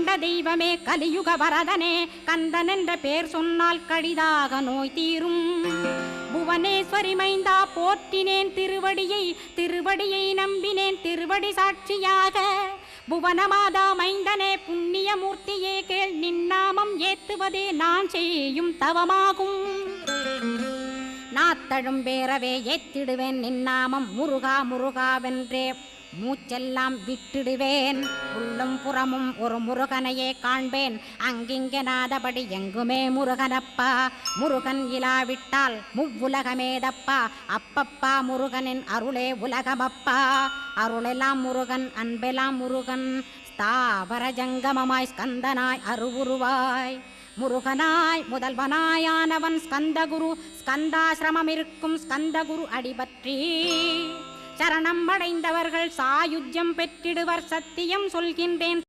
கண்ட தெய்வமே கலியுக வரதனே கந்தன் என்ற பேர் சொன்னால் கடிதாக நோய் தீரும். புவனேஸ்வரி மைந்தா போற்றினேன் திருவடியை நம்பினேன் திருவடி சாட்சியாக. புவனமாதா மைந்தனே புண்ணிய மூர்த்தியே கேள் நின்னாமம் ஏத்துவதே நான் செய்யும் தவமாகும். நாத்தழும் பேரவே ஏத்திடுவேன் நின்னாமம் முருகா முருகாவென்றே மூச்செல்லாம் விட்டுடுவேன். உள்ளும் புறமும் ஒரு முருகனையே காண்பேன் அங்கிங்கெனாதபடி எங்குமே முருகனப்பா. முருகன் இலாவிட்டால் முவ்வுலகமேதப்பா. அப்பப்பா முருகனின் அருளே உலகமப்பா. அருளெல்லாம் முருகன் அன்பெல்லாம் முருகன் ஸ்தாவர ஜங்கமமாய் ஸ்கந்தனாய் அருவுருவாய் முருகனாய் முதல்வனாயானவன் ஸ்கந்தகுரு. ஸ்கந்தாசிரமம் இருக்கும் ஸ்கந்தகுரு அடிபற்றி சரணம் அடைந்தவர்கள் சாயுஜ்யம் பெற்றிடுவர் சத்தியம் சொல்கின்றேன்.